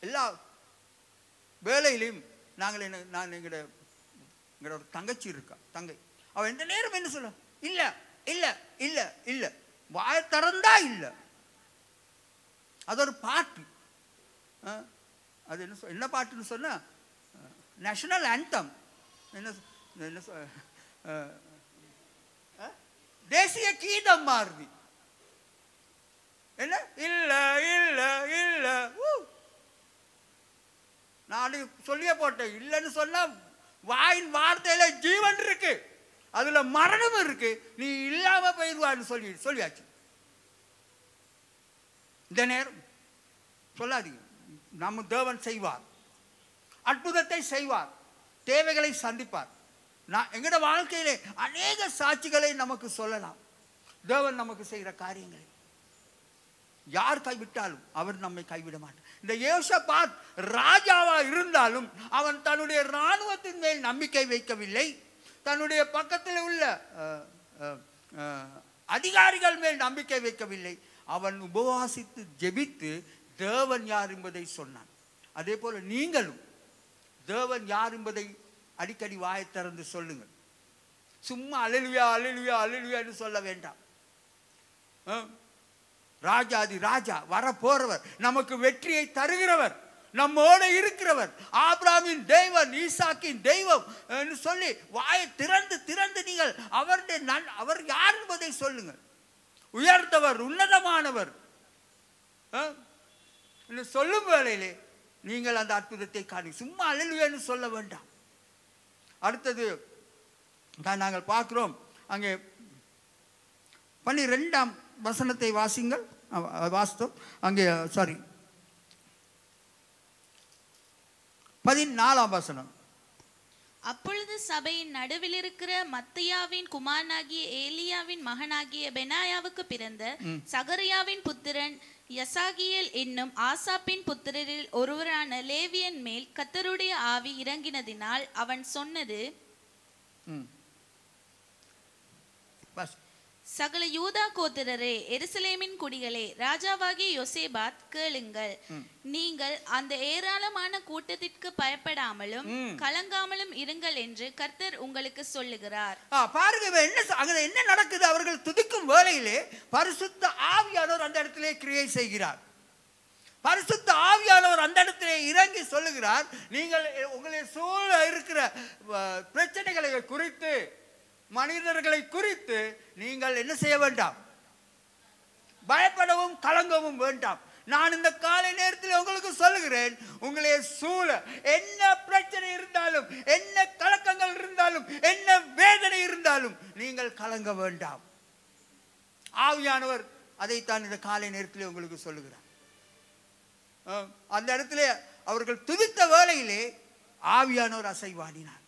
எல்லா வேலையிலையும் நாங்கள் நான் எங்களோட ஒரு தங்கச்சி இருக்கா, தங்கை, அவன் எந்த நேரம் என்ன சொல்ல, இல்ல இல்ல இல்ல இல்ல, வாய திறந்தா இல்ல. அது ஒரு பாட்டு. அது என்ன பாட்டுன்னு சொன்னா, நேஷனல் ஆந்தம், என்ன தேசிய கீதம் மாறுது. என்ன இல்ல இல்ல இல்ல, நான் சொல்லியே போட்டேன். இல்லைன்னு சொன்னா வாயின் வார்த்தையில ஜீவன் இருக்கு, அதுல மரணம் இருக்கு, நீ இல்லாம போயிடுவான்னு சொல்லியாச்சு. இந்த நேரம் சொல்லாதீங்க. நம்ம தேவன் செய்வார், அற்புதத்தை செய்வார், தேவைகளை சந்திப்பார். நான் எங்கட வாழ்க்கையிலே அநேக சாட்சிகளை நமக்கு சொல்லலாம். தேவன் நமக்கு செய்கிற காரியங்களை யார் கைவிட்டாலும் அவர் நம்மை கைவிட மாட்டார். இந்த யோசபாத் ராஜாவா இருந்தாலும் அவன் தன்னுடைய இராணுவத்தின் மேல் நம்பிக்கை வைக்கவில்லை. தன்னுடைய பக்கத்தில் உள்ள அதிகாரிகள் மேல் நம்பிக்கை வைக்கவில்லை. அவன் உபவாசித்து ஜெபித்து தேவன் யார் என்பதை சொன்னான். அதே போல நீங்களும் தேவன் யார் என்பதை அடிக்கடி வாயை திறந்து சொல்லுங்கள். சும்மா அல்லேலூயா அல்லேலூயா அல்லேலூயான்னு சொல்ல வேண்டாம். ராஜாதி ராஜா வரப்போறவர், நமக்கு வெற்றியை தருகிறவர், நம்மோட இருக்கிறவர், ஆபிரகாமின் தெய்வம், ஈசாக்கின் தெய்வம் என்று சொல்லி வாயை திறந்து திறந்து நீங்கள் அவர் யார் என்பதை சொல்லுங்கள். உயர்ந்தவர், உன்னதமானவர் சொல்லும் வேளையிலே நீங்கள் அந்த அற்புதத்தை காணி. சும்மா அல்லேலூயான்னு சொல்ல வேண்டாம். அடுத்தது நாங்கள் பார்க்கிறோம். அங்கே 12ஆம் வசனத்தை வாசிங்கள். வாஸ்தவம் அங்கே 14ஆம் வசனம். அப்பொழுது சபையின் நடுவில் இருக்கிற மத்தியாவின் குமாரனாகிய ஏலியாவின் மகனாகிய பெனாயாவுக்கு பிறந்த சகரியாவின் புத்திரன் யசாகியேல் என்னும் ஆசாப்பின் புத்திரரில் ஒருவரான லேவியன் மேல் கர்த்தருடைய ஆவி இறங்கினதினால் அவன் சொன்னது, சகல யூதா கோத்திரரே, எருசலேமின் குடிகளே, ராஜாவாகிய யோசேபாத் கேளுங்கள். நீங்கள் அந்த ஏராளமான கூட்டத்திற்கு பயப்படாமலும் கலங்காமலும் இருங்கள் என்று கர்த்தர் உங்களுக்கு சொல்லுகிறார். பாருங்க என்ன நடக்குது. அவர்கள் துதிக்கும் வேளையிலே பரிசுத்த ஆவியானவர் அந்த இடத்திலே கிரியை செய்கிறார். பரிசுத்த ஆவியானவர் அந்த இடத்திலே இறங்கி சொல்லுகிறார், நீங்கள் உங்களை சூழ இருக்கிற பிரச்சனைகளை குறித்து, மனிதர்களை குறித்து நீங்கள் என்ன செய்ய வேண்டாம், பயப்படவும் கலங்கவும் வேண்டாம். நான் இந்த காலை நேரத்தில் உங்களுக்கு சொல்லுகிறேன், உங்களை சூழ என்ன பிரச்சனை இருந்தாலும், என்ன கலக்கங்கள் இருந்தாலும், என்ன வேதனை இருந்தாலும் நீங்கள் கலங்க வேண்டாம். ஆவியானவர் அதைத்தான் இந்த காலை நேரத்தில் உங்களுக்கு சொல்லுகிறார். அந்த இடத்துல அவர்கள் துதித்த வேளையிலே ஆவியானவர் அசைவாடினார்.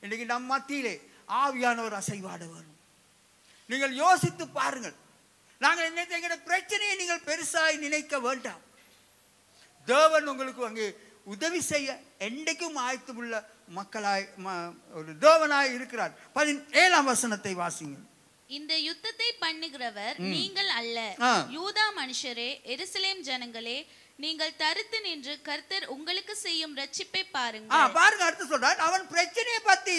இன்னைக்கு நம் மத்தியிலே ஆவியானவர் அசைவாட வேணும். நீங்கள் யோசித்து பாருங்கள். நாங்கள் என்ன பிரச்சனையை நீங்கள் பெருசாய் நினைக்க வேண்டாம். தேவன் உங்களுக்கு அங்கே உதவி செய்ய என்றைக்கும் ஆயத்தமுள்ள மக்களாய் ஒரு தேவனாய் இருக்கிறார். 17ஆம் வசனத்தை வாசிங்க. இந்த யுத்தத்தை பண்ணுகிறவர் நீங்கள் அல்ல, யூதா மனுஷரே, எருசலேம் ஜனங்களே, நீங்கள் தரித்து நின்று கர்த்தர் உங்களுக்கு செய்யும் ரட்சிப்பை பாருங்கள். பாருங்க, அடுத்து சொல்றார், அவன் பிரச்சனையை பத்தி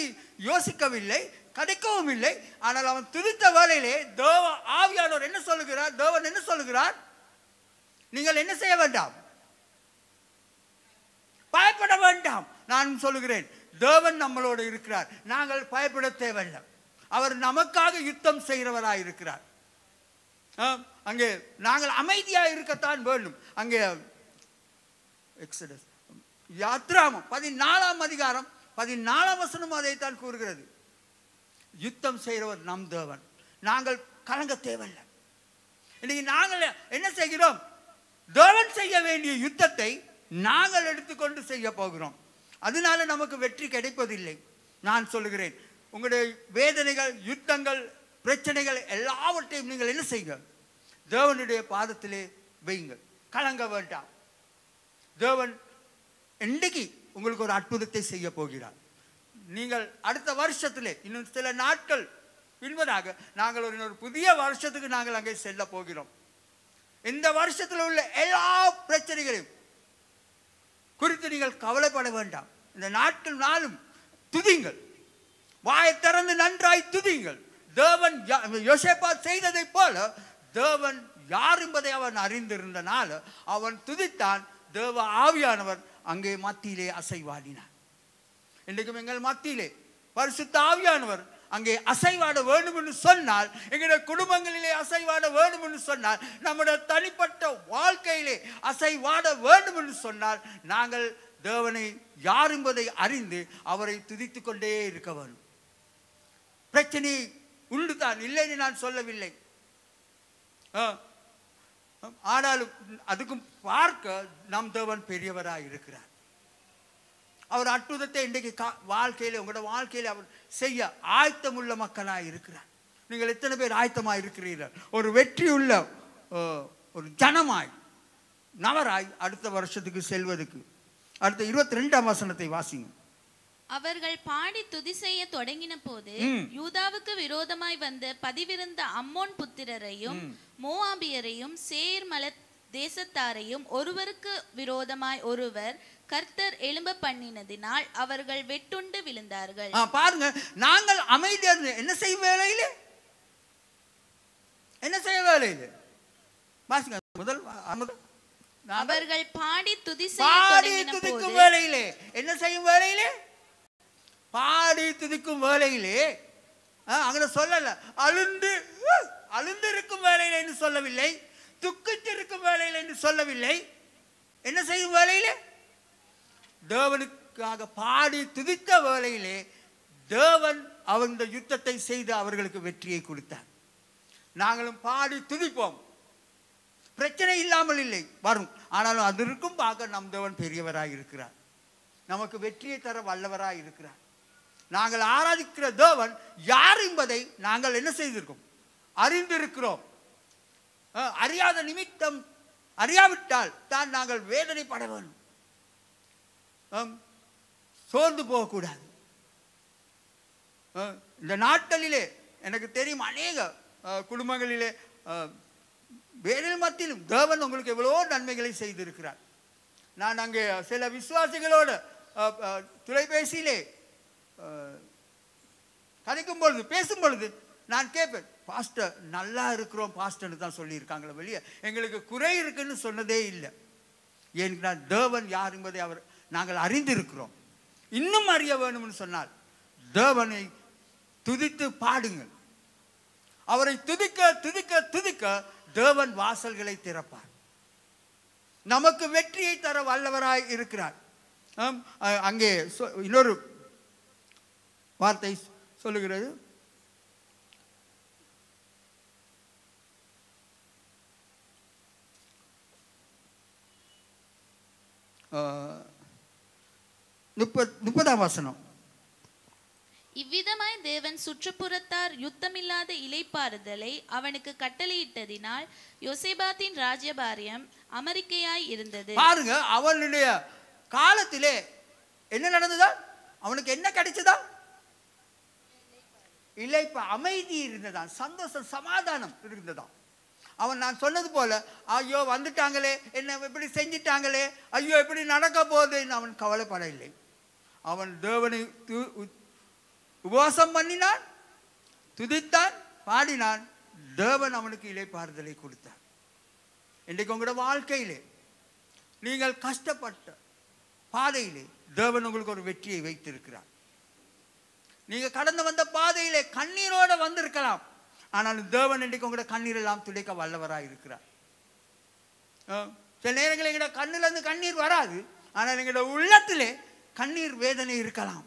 யோசிக்கவில்லை, கதைக்கவும் இல்லை. ஆனால் அவன் துதித்த வேளையிலே தேவ ஆவியானவர் என்ன சொல்லுகிறார், தேவன் என்ன சொல்லுகிறார், நீங்கள் என்ன செய்ய வேண்டாம், பயப்பட வேண்டாம். நான் சொல்லுகிறேன், தேவன் நம்மளோடு இருக்கிறார். நாங்கள் பயப்பட தேவையில்லை. அவர் நமக்காக யுத்தம் செய்கிறவராய் இருக்கிறார். அங்கே நாங்கள் அமைதியாக இருக்கத்தான் வேண்டும். அங்கே எக்ஸடஸ் யாத்ராமம் 14ஆம் அதிகாரம் 14ஆம் வசனம் அதைத்தான் கூறுகிறது. யுத்தம் செய்கிறவர் நம் தேவன். நாங்கள் கலங்க தேவையில்லை. இன்னைக்கு நாங்கள் என்ன செய்கிறோம், தேவன் செய்ய வேண்டிய யுத்தத்தை நாங்கள் எடுத்துக்கொண்டு செய்ய போகிறோம். அதனால நமக்கு வெற்றி கிடைப்பதில்லை. நான் சொல்லுகிறேன், உங்களுடைய வேதனைகள், யுத்தங்கள், பிரச்சனைகள் எல்லாவற்றையும் நீங்கள் என்ன செய்யுங்க, தேவனுடைய பாதத்திலே வையுங்கள். கலங்க வேண்டாம். தேவன் இன்றைக்கு உங்களுக்கு ஒரு அற்புதத்தை செய்ய போகிறார். நீங்கள் அடுத்த வருஷத்திலே, இன்னும் சில நாட்கள் பின்பதாக நாங்கள் ஒரு புதிய வருஷத்துக்கு நாங்கள் அங்கே செல்ல போகிறோம். இந்த வருஷத்தில் உள்ள எல்லா பிரச்சனைகளையும் குறித்து நீங்கள் கவலைப்பட வேண்டாம். இந்த நாட்கள் நாளும் துதிங்கள், வாயை திறந்து நன்றாய் துதிங்கள். தேவன் யோசேபாத் செய்ததை போல தேவன் யார் என்பதை அவன் அறிந்திருந்தனால அவன் துதித்தான். தேவ ஆவியானவர் அங்கே மத்தியிலே அசைவாடினார். இன்றைக்கும் எங்கள் மத்தியிலே பரிசுத்த ஆவியானவர் அங்கே அசைவாட வேண்டும் என்று சொன்னால், எங்களுடைய குடும்பங்களிலே அசைவாட வேண்டும் என்று சொன்னால், நம்முடைய தனிப்பட்ட வாழ்க்கையிலே அசைவாட வேண்டும் என்று சொன்னால், நாங்கள் தேவனை யார் என்பதை அறிந்து அவரை துதித்துக் கொண்டே இருக்க வேண்டும். பிரச்சனை உண்டு தான், இல்லைன்னு நான் சொல்லவில்லை. ஆனாலும் அதுக்கும் பார்க்க நம் தேவன் பெரியவராக இருக்கிறார். அவர் அற்புதத்தை இன்றைக்கு வாழ்க்கையில, உங்களோட வாழ்க்கையில அவர் செய்ய ஆயத்தமுள்ள மக்களாக இருக்கிறார். நீங்கள் எத்தனை பேர் ஆயத்தமாக இருக்கிறீர்கள்? ஒரு வெற்றியுள்ள ஒரு ஜனமாய் நவராய் அடுத்த வருஷத்துக்கு செல்வதற்கு. அடுத்த 22ஆம் வசனத்தை வாசிங்க. அவர்கள் பாடி துதி செய்ய தொடங்கின போது யூதாவுக்கு விரோதமாய் வந்து பதிவிருந்த அம்மோன் புத்திரரையும் மோவாபியரையும் சேர் மல தேசத்தாரையும் ஒருவருக்கு விரோதமாய் ஒருவர் கர்த்தர் எழும்ப பண்ணினதினால் அவர்கள் வெட்டுண்டு விழுந்தார்கள். பாருங்க, நாங்கள் அமைதியா என்ன செய்ய வேலையிலே வாசிங்க. முதல் அவர்கள் பாடி துதிக்கும் வேளையிலே என்ன செய்யும் வேளையிலே? பாடி துதிக்கும் வேளையிலே. அங்க சொல்லல அழுந்து இருக்கும் வேளையிலே என்று சொல்லவில்லை, துக்கித்திருக்கும் வேளையிலே என்று சொல்லவில்லை. என்ன செய்யும் வேளையிலே? தேவனுக்காக பாடி துதித்த வேளையிலே தேவன் அந்த யுத்தத்தை செய்து அவர்களுக்கு வெற்றியை கொடுத்தார். நாங்களும் பாடி துதிப்போம். பிரச்சனை இல்லாமல் இல்லை, வரும். ஆனாலும் அதற்கும் பார்க்க நம் தேவன் பெரியவராய் இருக்கிறார், நமக்கு வெற்றியை தர வல்லவராய் இருக்கிறார். நாங்கள் ஆராதிக்கிற தேவன் யார் என்பதை நாங்கள் என்ன செய்திருக்கோம்? அறிந்திருக்கிறோம். அறியாத நிமித்தம் அறியாவிட்டால் தான் நாங்கள் வேதனைப்பட வேண்டும், சோர்ந்து போகக்கூடாது. இந்த நாட்களிலே எனக்கு தெரியும் அநேக குடும்பங்களிலே வேதனை மத்தியிலும் தேவன் உங்களுக்கு எவ்வளோ நன்மைகளை செய்திருக்கிறார். நான் அங்கே சில விசுவாசிகளோடு தொலைபேசியிலே கதைக்கும் பொழுது பேசும் பொழுது நான் கேட்பேன், பாஸ்டர் நல்லா இருக்கிறோம் பாஸ்டர்னு தான் சொல்லியிருக்காங்களே வெளியே எங்களுக்கு குறை இருக்குன்னு சொன்னதே இல்லை. ஏன்னா தேவன் யார் என்பதை நாங்கள் அறிந்திருக்கிறோம். இன்னும் அறிய வேணும்னு சொன்னால் தேவனை துதித்து பாடுங்கள். அவரை துதிக்க துதிக்க துதிக்க தேவன் வாசல்களை திறப்பார், நமக்கு வெற்றியை தர வல்லவராய் இருக்கிறார். அங்கே இன்னொரு வார்த்தை சொல்லுகிறது, முப்பதாம் வசனம். இவ்விதமாய் தேவன் சுற்றுப்புறத்தார் யுத்தமில்லாத இளைப்பாறுதலை அவனுக்கு கட்டளையிட்டதினால் யோசேபாத்தின் ராஜ்யபாரியம் அமெரிக்கையாய் இருந்தது. பாருங்க, அவனுடைய காலத்திலே என்ன நடந்ததா? அவனுக்கு என்ன கிடைச்சதா? இளைப்பா, அமைதி இருந்ததா, சந்தோஷம் சமாதானம் இருந்ததா. அவன் நான் சொன்னது போல ஐயோ வந்துட்டாங்களே, என்ன இப்படி செஞ்சிட்டாங்களே, ஐயோ இப்படி நடக்க போகுதுன்னு அவன் கவலைப்படவில்லை. அவன் தேவனை உபவாசம் பண்ணினான், துதித்தான், பாடினான். தேவன் அவனுக்கு இளைப்பாறுதலை கொடுத்தார். இன்றைக்கு உங்களோட வாழ்க்கையிலே நீங்கள் கஷ்டப்பட்ட பாதையிலே தேவன் உங்களுக்கு ஒரு வெற்றியை வைத்திருக்கிறார். நீங்க கடந்து வந்த பாதையிலே கண்ணீரோட வந்திருக்கலாம், ஆனாலும் தேவன் இன்றைக்கு உங்களோட கண்ணீர் எல்லாம் துடைக்க வல்லவராக இருக்கிறார். சில நேரங்களில் எங்களோட கண்ணிலிருந்து கண்ணீர் வராது, ஆனால் எங்களோட உள்ளத்திலே கண்ணீர் வேதனை இருக்கலாம்.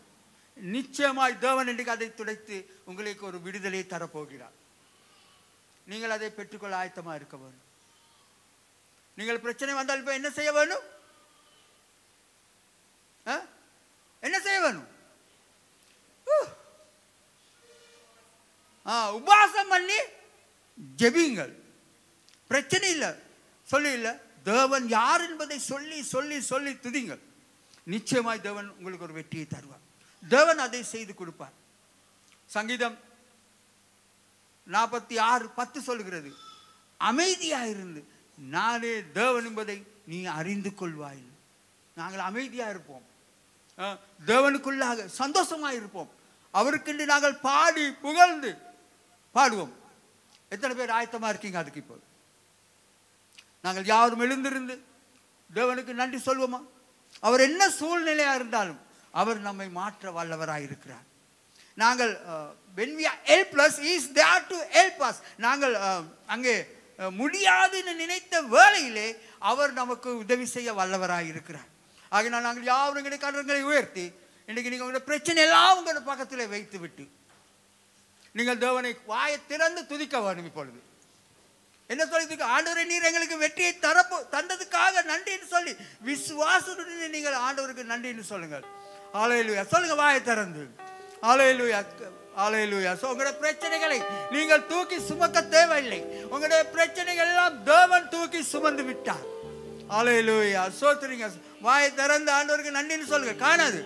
நிச்சயமாய் தேவன் இன்றைக்கு அதை துடைத்து உங்களுக்கு ஒரு விடுதலையை தரப்போகிறார். நீங்கள் அதை பெற்றுக்கொள்ள ஆயத்தமா இருக்க வேண்டும். நீங்கள் பிரச்சனை வந்தால் இப்ப என்ன செய்ய வேணும்? என்ன செய்ய வேணும்? உபவாசம் பண்ணி ஜெபியுங்கள். பிரச்சனை இல்லை சொல்லி இல்லை, தேவன் யார் என்பதை சொல்லி சொல்லி சொல்லி துதிங்கள். நிச்சயமாய் தேவன் உங்களுக்கு ஒரு வெற்றியை தருவார். தேவன் அதை செய்து கொடுப்பார். சங்கீதம் 46:10 சொல்கிறது, அமைதியாயிருந்து நானே தேவன் என்பதை நீ அறிந்து கொள்வாய். நாங்கள் அமைதியா இருப்போம், தேவனுக்குள்ளாக சந்தோஷமாக இருப்போம். அவருக்கென்று நாங்கள் பாடி புகழ்ந்து பாடுவோம். எத்தனை பேர் ஆயத்தமா இருக்கீங்க? அதுக்கு இப்போ நாங்கள் யாரும் எழுந்திருந்து தேவனுக்கு நன்றி சொல்வோமா? அவர் என்ன சூழ்நிலையா இருந்தாலும் அவர் நம்மை மாற்ற வல்லவராய் இருக்கிறார். நாங்கள் when we are helpless, he is there to help us. நாங்கள் அங்கே முடியாதுன்னு நினைத்த வேளையிலே அவர் நமக்கு உதவி செய்ய வல்லவராய் இருக்கிறார். ஆகினால் நாங்கள் யாரும் எங்களுடைய கரங்களை உயர்த்தி இன்னைக்கு நீங்க உங்களுடைய பிரச்சனை எல்லாம் உங்களோட பக்கத்தில் வைத்து விட்டு நீங்கள் தேவனை வாயை திறந்து துதிக்க வேண்டும். இப்பொழுது என்ன சொல்லி, ஆண்டவரே நீர் எங்களுக்கு வெற்றியை தந்ததுக்காக நன்றின்னு சொல்லி விசுவாசத்துடன் நீங்கள் ஆண்டவருக்கு நன்றின்னு சொல்லுங்கள். ஹல்லேலூயா சொல்லுங்க, வாயை திறந்து. ஹல்லேலூயா ஹல்லேலூயா. உங்களுடைய பிரச்சனைகளை நீங்கள் தூக்கி சுமக்க தேவையில்லை. உங்களுடைய பிரச்சனைகள் எல்லாம் தேவன் தூக்கி சுமந்து விட்டார். அல்லேலூயா. சோத்திரிங்க. வாயை திறந்து ஆண்டவருக்கு நன்றின்னு சொல்லுங்க. காணாது.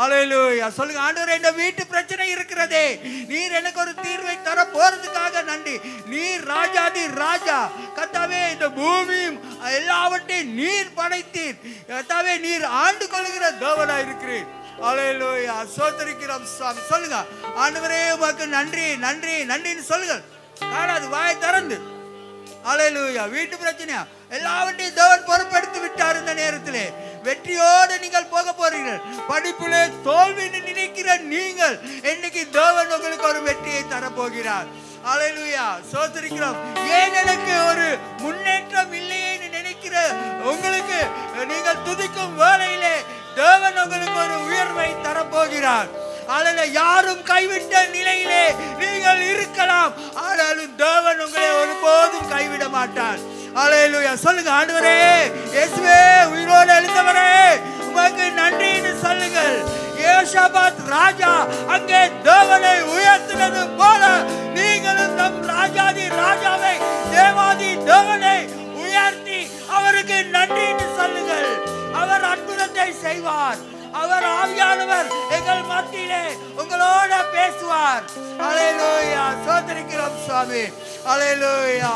அல்லேலூயா. சொல்லுங்க, ஆண்டவரே இந்த வீட்டு பிரச்சனை இருக்கிறதே, நீர் எனக்கு ஒரு தீர்வை தர போறதுக்காக நன்றி. நீர் ராஜாதி ராஜா கர்த்தாவே. இந்த பூமியும் எல்லாவற்றையும் நீர் படைத்தீர் கர்த்தாவே. நீர் ஆண்டு கொள்கிற தேவனா இருக்கிறீர். அல்லேலூயா. சோத்திரிக்கிறோம் சுவாமி. சொல்லுங்க, ஆண்டவரே உமக்கு நன்றி நன்றி நன்றின்னு சொல்லுங்க. காணாது. வாயை திறந்து. அல்லேலூயா. வீட்டு பிரச்சனையா எல்லாவற்றையும் தேவன் பொறுப்பெடுத்து விட்டார். இந்த நேரத்திலே வெற்றியோடு நீங்கள் போக போறீர்கள். படிப்பிலே தோல்வி நினைக்கிற நீங்கள் இன்னைக்கு தேவன் உங்களுக்கு ஒரு வெற்றியை தரப்போகிறார். அல்லேலூயா. சோத்திரிக்கிறோம். ஏன் எனக்கு ஒரு முன்னேற்றம் இல்லையேன்னு நினைக்கிற உங்களுக்கு நீங்கள் துதிக்கும் வேளையிலே தேவன் உங்களுக்கு ஒரு உயர்வை தரப்போகிறார். அல்லேலூயா. யாரும் கைவிட்ட நிலையிலே நீங்கள் இருக்கலாம், ஆனாலும் தேவன் உங்களை ஒருபோதும் கைவிட மாட்டார். அல்லேலூயா. சொல்லுங்க, ஆண்டவரே இயேசுவே உயிரோடு எழுந்தவரே உமக்கு நன்றின்னு சொல்லுங்கள். யோசபாத் ராஜா அங்கே தேவனை உயர்த்தினது போல நீங்களும் நம் ராஜாதி ராஜாவை தேவாதி தேவனை உயர்த்தி அவருக்கு நன்றின்னு சொல்லுங்கள். அவர் அற்புதத்தை செய்வார். அவர் ஆவியானவர் எங்கள் மத்தியிலே உங்களோட பேசுவார். அல்லேலூயா. சோத்திரிக்கிறோம் சுவாமி. அல்லேலூயா.